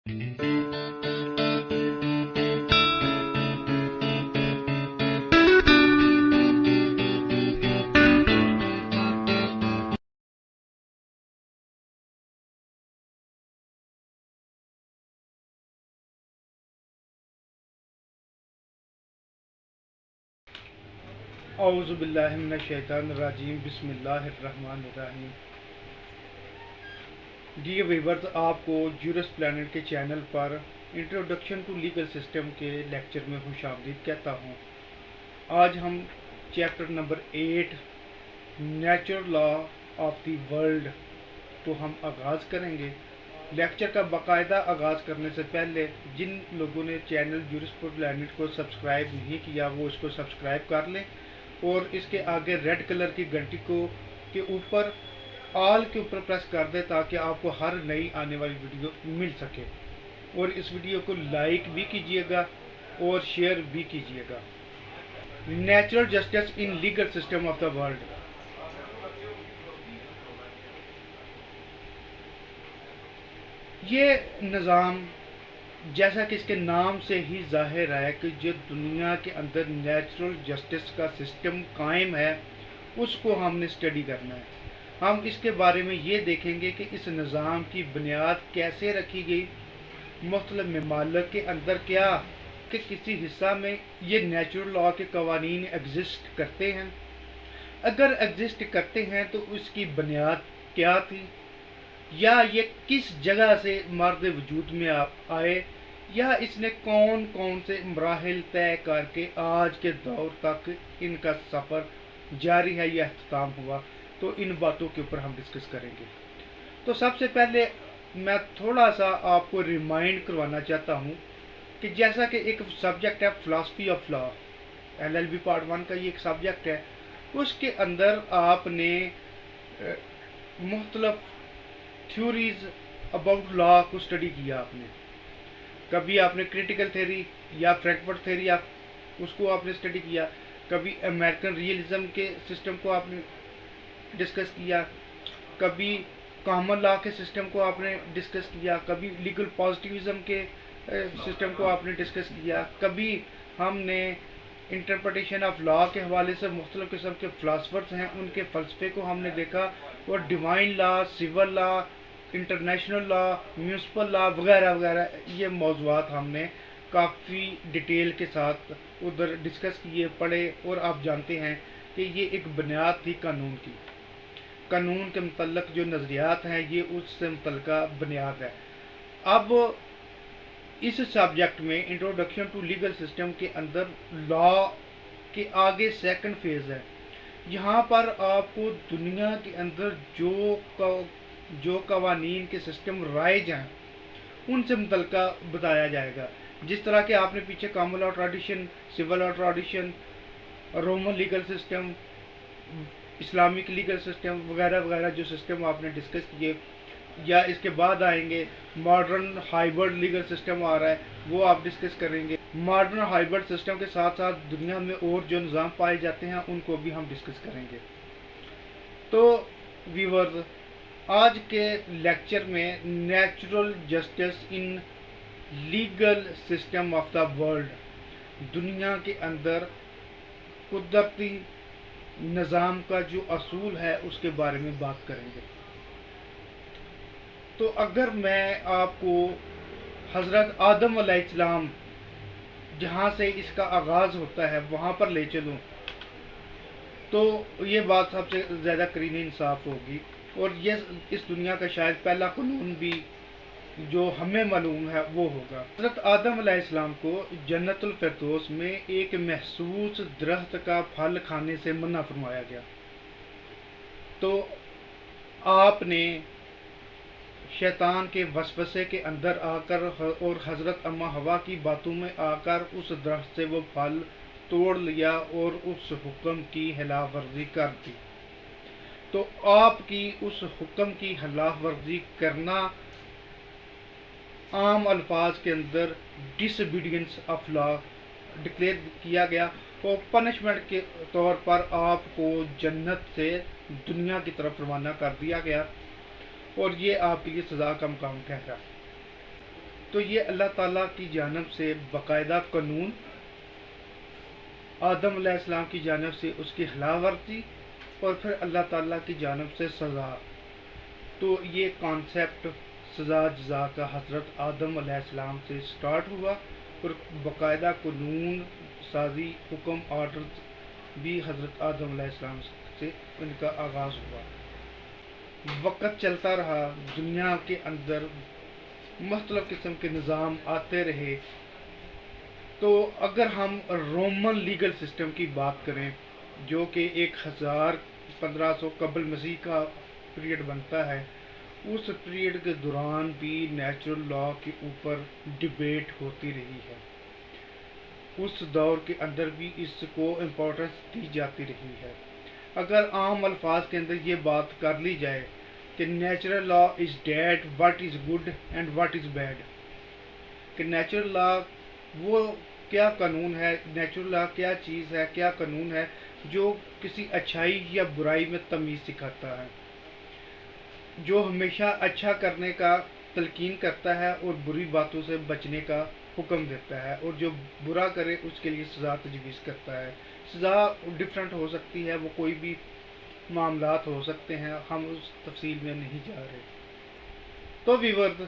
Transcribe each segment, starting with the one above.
اعوذ باللہ من الشیطان الرجیم، بسم اللہ الرحمن الرحیم۔ ڈیئر ویورز، آپ کو جورس پلانٹ کے چینل پر انٹروڈکشن ٹو لیگل سسٹم کے لیکچر میں خوش آمدید کہتا ہوں۔ آج ہم chapter number 8 natural law of the world کو ہم آغاز کریں گے۔ لیکچر کا باقاعدہ آغاز کرنے سے پہلے جن لوگوں نے چینل جورس پلانٹ کو سبسکرائب نہیں کیا وہ اس کو سبسکرائب کر لیں، اور اس کے آگے ریڈ کلر کی گھنٹی کو کے اوپر آل کے اوپر پریس کر دیں تاکہ آپ کو ہر نئی آنے والی ویڈیو مل سکے، اور اس ویڈیو کو لائک بھی کیجیے گا اور شیئر بھی کیجیے گا۔ Natural justice in legal system of the world. یہ نظام، جیسا کہ اس کے نام سے ہی ظاہر ہے کہ جو دنیا کے اندر نیچرل جسٹس کا سسٹم قائم ہے اس کو ہم نے اسٹڈی کرنا ہے۔ ہم اس کے بارے میں یہ دیکھیں گے کہ اس نظام کی بنیاد کیسے رکھی گئی، مختلف ممالک کے اندر کیا کہ کسی حصہ میں یہ نیچرل لا کے قوانین ایگزسٹ کرتے ہیں، اگر ایگزسٹ کرتے ہیں تو اس کی بنیاد کیا تھی، یا یہ کس جگہ سے مرد وجود میں آئے، یا اس نے کون کون سے مراحل طے کر کے آج کے دور تک ان کا سفر جاری ہے یا اختتام ہوا۔ تو ان باتوں کے اوپر ہم ڈسکس کریں گے۔ تو سب سے پہلے میں تھوڑا سا آپ کو ریمائنڈ کروانا چاہتا ہوں کہ جیسا کہ ایک سبجیکٹ ہے philosophy of law, LLB part 1 کا یہ ایک سبجیکٹ ہے، اس کے اندر آپ نے مختلف تھیوریز اباؤٹ لا کو اسٹڈی کیا۔ آپ نے کبھی آپ نے کریٹیکل تھیوری یا فرینکفرٹ تھیوری اس کو آپ نے اسٹڈی کیا، کبھی امریکن ریئلزم کے سسٹم کو آپ نے ڈسکس کیا، کبھی کامن لا کے سسٹم کو آپ نے ڈسکس کیا، کبھی لیگل پازیٹیوزم کے سسٹم کو آپ نے ڈسکس کیا، کبھی ہم نے انٹرپریٹیشن آف لا کے حوالے سے مختلف قسم کے فلاسفرز ہیں ان کے فلسفے کو ہم نے دیکھا، اور divine law, civil law, international law, municipal law وغیرہ وغیرہ یہ موضوعات ہم نے کافی ڈیٹیل کے ساتھ ادھر ڈسکس کیے، پڑھے، اور آپ جانتے ہیں کہ یہ ایک بنیاد تھی قانون کی۔ قانون کے متعلق جو نظریات ہیں یہ اس سے متعلقہ بنیاد ہے۔ اب اس سبجیکٹ میں انٹروڈکشن ٹو لیگل سسٹم کے اندر لا کے آگے سیکنڈ فیز ہے۔ یہاں پر آپ کو دنیا کے اندر جو قوانین کے سسٹم رائج ہیں ان سے متعلقہ بتایا جائے گا، جس طرح کہ آپ نے پیچھے common law tradition, civil law tradition, Roman legal system, Islamic legal system وغیرہ وغیرہ جو سسٹم آپ نے ڈسکس کیے، یا اس کے بعد آئیں گے ماڈرن ہائیبرڈ لیگل سسٹم آ رہا ہے وہ آپ ڈسکس کریں گے۔ ماڈرن ہائیبرڈ سسٹم کے ساتھ ساتھ دنیا میں اور جو نظام پائے جاتے ہیں ان کو بھی ہم ڈسکس کریں گے۔ تو ویورز، آج کے لیکچر میں natural justice in legal system of the world, دنیا کے اندر قدرتی نظام کا جو اصول ہے اس کے بارے میں بات کریں گے۔ تو اگر میں آپ کو حضرت آدم علیہ السلام جہاں سے اس کا آغاز ہوتا ہے وہاں پر لے چلوں تو یہ بات سب سے زیادہ قرین انصاف ہوگی، اور یہ اس دنیا کا شاید پہلا قانون بھی جو ہمیں معلوم ہے وہ ہوگا۔ حضرت آدم علیہ السلام کو جنت الفردوس میں ایک محسوس درخت کا پھل کھانے سے منع فرمایا گیا، تو آپ نے شیطان کے وسوسے کے اندر آ کر اور حضرت اما حوا کی باتوں میں آ کر اس درخت سے وہ پھل توڑ لیا اور اس حکم کی خلاف ورزی کر دی۔ تو آپ کی اس حکم کی خلاف ورزی کرنا عام الفاظ کے اندر ڈس اوبیڈینس آف لا ڈکلیئر کیا گیا، اور پنشمنٹ کے طور پر آپ کو جنت سے دنیا کی طرف روانہ کر دیا گیا، اور یہ آپ کی سزا کا مقام ٹھہرا۔ تو یہ اللہ تعالیٰ کی جانب سے باقاعدہ قانون، آدم علیہ السلام کی جانب سے اس کی خلاف ورزی، اور پھر اللہ تعالیٰ کی جانب سے سزا. تو یہ کانسیپٹ سزا جزا کا حضرت آدم علیہ السلام سے سٹارٹ ہوا، اور باقاعدہ قانون سازی، حکم، آرڈر بھی حضرت آدم علیہ السلام سے ان کا آغاز ہوا. وقت چلتا رہا، دنیا کے اندر مختلف قسم کے نظام آتے رہے. تو اگر ہم رومن لیگل سسٹم کی بات کریں، جو کہ 1500 قبل مسیح کا پیریڈ بنتا ہے، اس پیریڈ کے دوران بھی نیچرل لا کے اوپر ڈیبیٹ ہوتی رہی ہے. اس دور کے اندر بھی اس کو امپورٹنس دی جاتی رہی ہے. اگر عام الفاظ کے اندر یہ بات کر لی جائے کہ natural law is that, what is good and what is bad, کہ نیچرل لا وہ کیا قانون ہے، نیچرل لا کیا چیز ہے، کیا قانون ہے جو کسی اچھائی یا برائی میں تمیز سکھاتا ہے، جو ہمیشہ اچھا کرنے کا تلقین کرتا ہے اور بری باتوں سے بچنے کا حکم دیتا ہے، اور جو برا کرے اس کے لیے سزا تجویز کرتا ہے. سزا ڈفرینٹ ہو سکتی ہے، وہ کوئی بھی معاملات ہو سکتے ہیں، ہم اس تفصیل میں نہیں جا رہے. تو ویورز،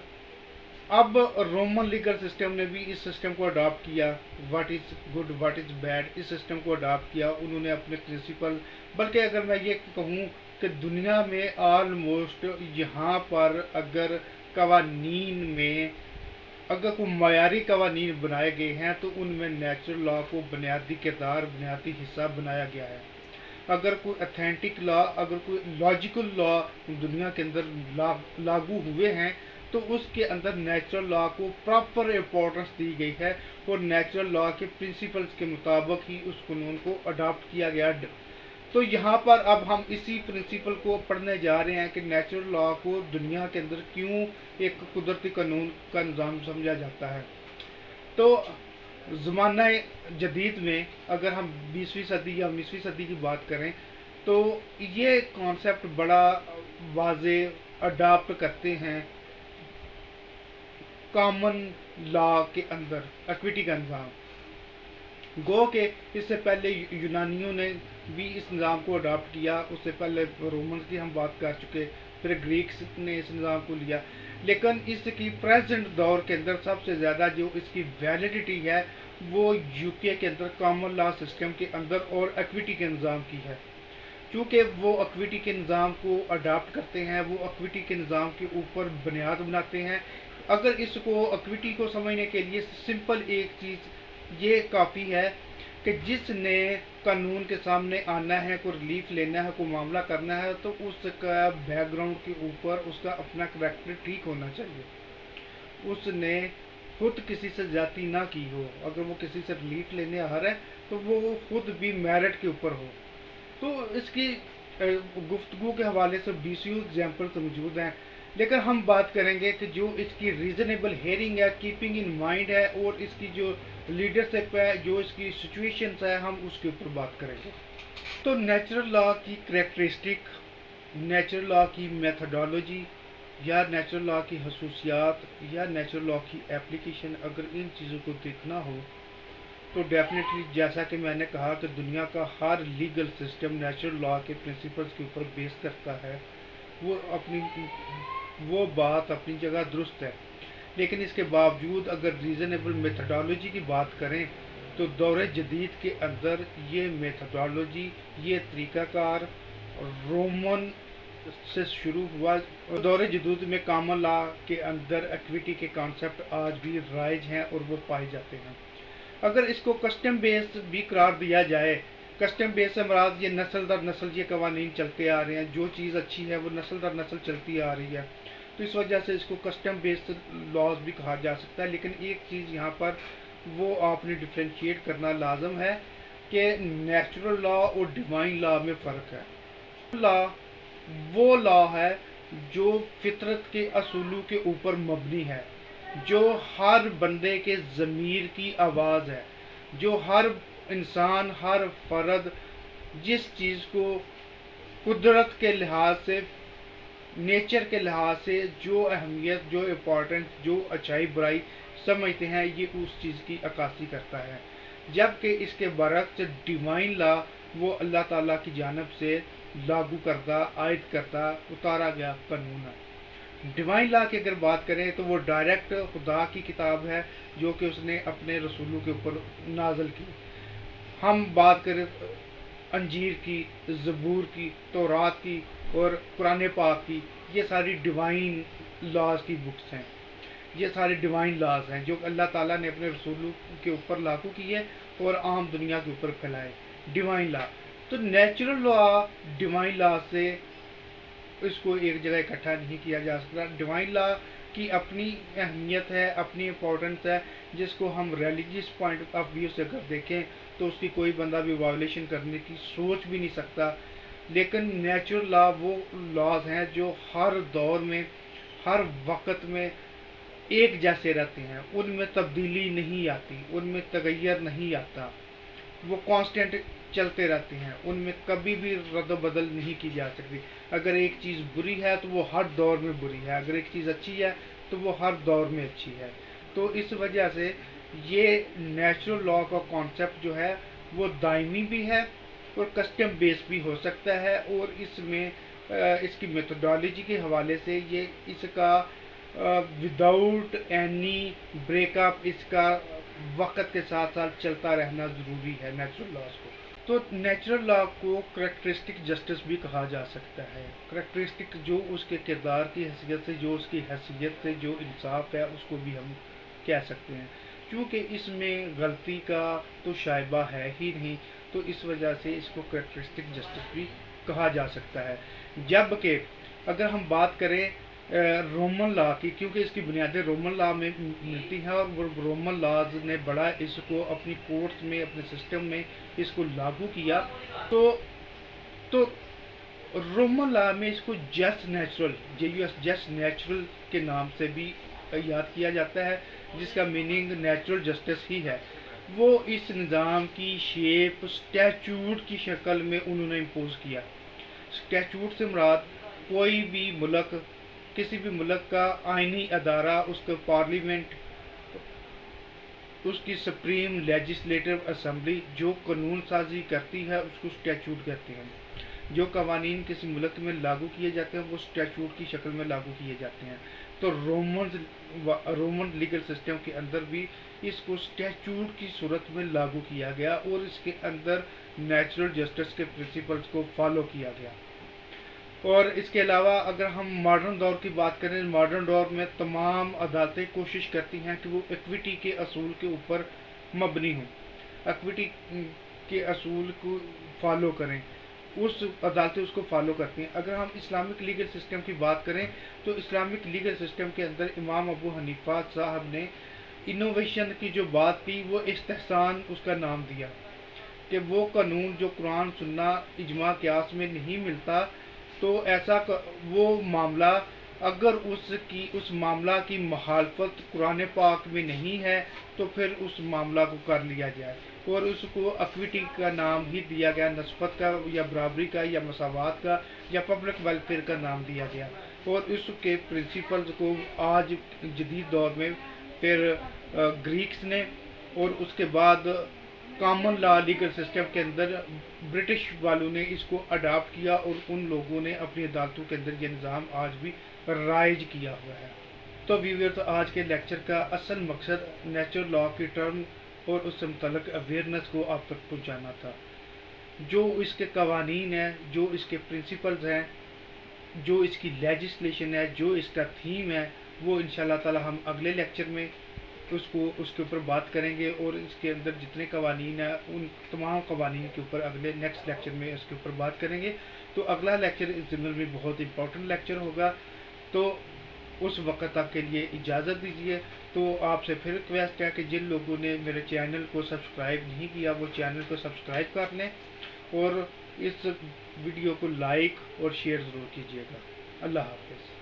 اب رومن لیگل سسٹم نے بھی اس سسٹم کو اڈاپٹ کیا، what is good what is bad, اس سسٹم کو اڈاپٹ کیا. انہوں نے اپنے پرنسپل، بلکہ اگر میں یہ کہوں کہ دنیا میں آلموسٹ یہاں پر اگر قوانین میں اگر کوئی معیاری قوانین بنائے گئے ہیں تو ان میں نیچرل لا کو بنیادی کردار، بنیادی حصہ بنایا گیا ہے. اگر کوئی اتھینٹک لا، اگر کوئی لاجیکل لا دنیا کے اندر لاگو ہوئے ہیں تو اس کے اندر نیچرل لا کو پراپر امپورٹنس دی گئی ہے، اور نیچرل لا کے پرنسپلز کے مطابق ہی اس قانون کو اڈاپٹ کیا گیا. تو یہاں پر اب ہم اسی پرنسپل کو پڑھنے جا رہے ہیں کہ نیچرل لا کو دنیا کے اندر کیوں ایک قدرتی قانون کا نظام سمجھا جاتا ہے. تو زمانہ جدید میں اگر ہم 20ویں صدی یا 19ویں صدی کی بات کریں تو یہ کانسیپٹ بڑا واضح اڈاپٹ کرتے ہیں کامن لا کے اندر ایکویٹی کا نظام. گو کہ اس سے پہلے یونانیوں نے بھی اس نظام کو اڈاپٹ کیا، اس سے پہلے رومنز کی ہم بات کر چکے، پھر گریکس نے اس نظام کو لیا. لیکن اس کی پریزنٹ دور کے اندر سب سے زیادہ جو اس کی ویلیڈیٹی ہے وہ یو کے اندر کامن لا سسٹم کے اندر اور ایکویٹی کے نظام کی ہے. چونکہ وہ ایکویٹی کے نظام کو اڈاپٹ کرتے ہیں، وہ ایکویٹی کے نظام کے اوپر بنیاد بناتے ہیں. اگر اس کو ایکویٹی کو سمجھنے کے لیے سمپل ایک چیز یہ کافی ہے کہ جس نے قانون کے سامنے آنا ہے، کوئی ریلیف لینا ہے، کوئی معاملہ کرنا ہے، تو اس کا بیک گراؤنڈ کے اوپر اس کا اپنا کریکٹر ٹھیک ہونا چاہیے. اس نے خود کسی سے زیادتی نہ کی ہو. اگر وہ کسی سے ریلیف لینے آ رہا ہے تو وہ خود بھی میرٹ کے اوپر ہو. تو اس کی گفتگو کے حوالے سے 20 ایگزامپلس موجود ہیں، لیکن ہم بات کریں گے کہ جو اس کی ریزنیبل ہیئرنگ ہے، کیپنگ ان مائنڈ ہے، اور اس کی جو لیڈرشپ ہے، جو اس کی سچویشنز ہے، ہم اس کے اوپر بات کریں گے. تو نیچرل لا کی کریکٹرسٹک، نیچرل لا کی میتھڈالوجی یا نیچرل لا کی خصوصیات یا نیچرل لا کی اپلیکیشن، اگر ان چیزوں کو دیکھنا ہو تو ڈیفینیٹلی جیسا کہ میں نے کہا کہ دنیا کا ہر لیگل سسٹم نیچرل لا کے پرنسپلز کے اوپر بیس کرتا ہے. وہ بات اپنی جگہ درست ہے، لیکن اس کے باوجود اگر ریزنیبل میتھڈالوجی کی بات کریں تو دور جدید کے اندر یہ میتھڈالوجی، یہ طریقہ کار رومن سے شروع ہوا. دور جدید میں کامن لا کے اندر ایکویٹی کے کانسیپٹ آج بھی رائج ہیں اور وہ پائے جاتے ہیں. اگر اس کو کسٹم بیس بھی قرار دیا جائے، کسٹم بیس سے مراد یہ نسل در نسل یہ قوانین چلتے آ رہے ہیں، جو چیز اچھی ہے وہ نسل در نسل چلتی آ رہی ہے، تو اس وجہ سے اس کو کسٹم بیس لاز بھی کہا جا سکتا ہے. لیکن ایک چیز یہاں پر وہ آپ نے ڈفرینشیٹ کرنا لازم ہے کہ نیچرل لا اور ڈیوائن لا میں فرق ہے. لا وہ لا ہے جو فطرت کے اصولوں کے اوپر مبنی ہے، جو ہر بندے کے ضمیر کی آواز ہے، جو ہر انسان، ہر فرد جس چیز کو قدرت کے لحاظ سے نیچر کے لحاظ سے جو اہمیت، جو امپورٹنس، جو اچھائی برائی سمجھتے ہیں، یہ اس چیز کی عکاسی کرتا ہے. جبکہ اس کے برعکس ڈیوائن لا وہ اللہ تعالیٰ کی جانب سے لاگو کردہ، عائد کردہ، اتارا گیا قانون ہے. ڈیوائن لا کی اگر بات کریں تو وہ ڈائریکٹ خدا کی کتاب ہے جو کہ اس نے اپنے رسولوں کے اوپر نازل کی. ہم بات کریں انجیر کی، زبور کی، تورات کی اور قرآن پاک کی، یہ ساری ڈیوائن لاز کی بکس ہیں. یہ سارے ڈیوائن لاز ہیں جو اللہ تعالیٰ نے اپنے رسولوں کے اوپر لاگو کیے اور عام دنیا کے اوپر پھیلائے. ڈیوائن لا تو نیچرل لا ڈیوائن لا سے اس کو ایک جگہ اکٹھا نہیں کیا جا سکتا. ڈیوائن لا کی اپنی اہمیت ہے، اپنی امپورٹنس ہے، جس کو ہم ریلیجیس پوائنٹ آف ویو سے اگر دیکھیں تو اس کی کوئی بندہ بھی وائولیشن کرنے کی سوچ بھی نہیں سکتا. لیکن نیچرل لا وہ لاز ہیں جو ہر دور میں، ہر وقت میں ایک جیسے رہتے ہیں، ان میں تبدیلی نہیں آتی، ان میں تغیر نہیں آتا، وہ کانسٹنٹ چلتے رہتے ہیں، ان میں کبھی بھی رد و بدل نہیں کی جا سکتی. اگر ایک چیز بری ہے تو وہ ہر دور میں بری ہے، اگر ایک چیز اچھی ہے تو وہ ہر دور میں اچھی ہے. تو اس وجہ سے یہ نیچرل لا کا کانسیپٹ جو ہے وہ دائمی بھی ہے اور کسٹم بیس بھی ہو سکتا ہے. اور اس میں اس کی میتھڈالوجی کے حوالے سے یہ اس کا وداؤٹ اینی بریک اپ، اس کا وقت کے ساتھ ساتھ چلتا رہنا ضروری ہے نیچرل لاز کو. تو نیچرل لا کو کریکٹرسٹک جسٹس بھی کہا جا سکتا ہے. کریکٹرسٹک جو اس کے کردار کی حیثیت سے، جو اس کی حیثیت سے جو انصاف ہے، اس کو بھی ہم کہہ سکتے ہیں. کیونکہ اس میں غلطی کا تو شائبہ ہے ہی نہیں، تو اس وجہ سے اس کو کریکٹرسٹک جسٹس بھی کہا جا سکتا ہے. جبکہ اگر ہم بات کریں رومن لا کی، کیونکہ اس کی بنیادیں رومن لا میں ملتی ہیں اور وہ رومن لاز نے بڑا اس کو اپنی کورٹس میں، اپنے سسٹم میں اس کو لاگو کیا. تو رومن لا میں اس کو جسٹ نیچرل، جسٹ نیچرل کے نام سے بھی یاد کیا جاتا ہے، جس کا میننگ نیچرل جسٹس ہی ہے. وہ اس نظام کی شیپ اسٹیچوٹ کی شکل میں انہوں نے امپوز کیا. اسٹیچوٹ سے مراد کوئی بھی ملک، کسی بھی ملک کا آئینی ادارہ، اس کا پارلیمنٹ، اس کی سپریم لیجسلیٹو اسمبلی جو قانون سازی کرتی ہے اس کو اسٹیچوٹ کہتے ہیں. جو قوانین کسی ملک میں لاگو کیے جاتے ہیں وہ اسٹیچوٹ کی شکل میں لاگو کیے جاتے ہیں. تو رومن لیگل سسٹم کے اندر بھی اس کو اسٹیچوٹ کی صورت میں لاگو کیا گیا اور اس کے اندر نیچرل جسٹس کے پرنسپلز کو فالو کیا گیا. اور اس کے علاوہ اگر ہم ماڈرن دور کی بات کریں، ماڈرن دور میں تمام عدالتیں کوشش کرتی ہیں کہ وہ ایکویٹی کے اصول کے اوپر مبنی ہوں، ایکویٹی کے اصول کو فالو کریں. عدالتیں اس کو فالو کرتی ہیں. اگر ہم اسلامک لیگل سسٹم کی بات کریں تو اسلامک لیگل سسٹم کے اندر امام ابو حنیفہ صاحب نے انوویشن کی جو بات کی، وہ استحسان اس کا نام دیا کہ وہ قانون جو قرآن سننا اجماع قیاس میں نہیں ملتا، تو ایسا وہ معاملہ اگر اس معاملہ کی مخالفت قرآن پاک میں نہیں ہے تو پھر اس معاملہ کو کر لیا جائے. اور اس کو ایکویٹی کا نام ہی دیا گیا، نسبت کا یا برابری کا یا مساوات کا یا پبلک ویلفیئر کا نام دیا گیا. اور اس کے پرنسپلز کو آج جدید دور میں پھر گریکس نے اور اس کے بعد کامن لا لیگل سسٹم کے اندر برٹش والوں نے اس کو اڈاپٹ کیا اور ان لوگوں نے اپنی عدالتوں کے اندر یہ نظام آج بھی رائج کیا ہوا ہے. تو ویورز، آج کے لیکچر کا اصل مقصد نیچرل لا کی ٹرم اور اس سے متعلق اویئرنیس کو آپ تک پہنچانا تھا. جو اس کے قوانین ہیں، جو اس کے پرنسپلز ہیں، جو اس کی لیجسلیشن ہے، جو اس کا تھیم ہے، وہ انشاءاللہ تعالی ہم اگلے لیکچر میں اس کے اوپر بات کریں گے. اور اس کے اندر جتنے قوانین ہیں ان تمام قوانین کے اوپر اگلے نیکسٹ لیکچر میں اس کے اوپر بات کریں گے. تو اگلا لیکچر اس ضمن میں بہت امپورٹنٹ لیکچر ہوگا. تو اس وقت تک کے لیے اجازت دیجیے. تو آپ سے پھر ریکویسٹ ہے کہ جن لوگوں نے میرے چینل کو سبسکرائب نہیں کیا وہ چینل کو سبسکرائب کر لیں اور اس ویڈیو کو لائک اور شیئر ضرور کیجیے گا. اللہ حافظ.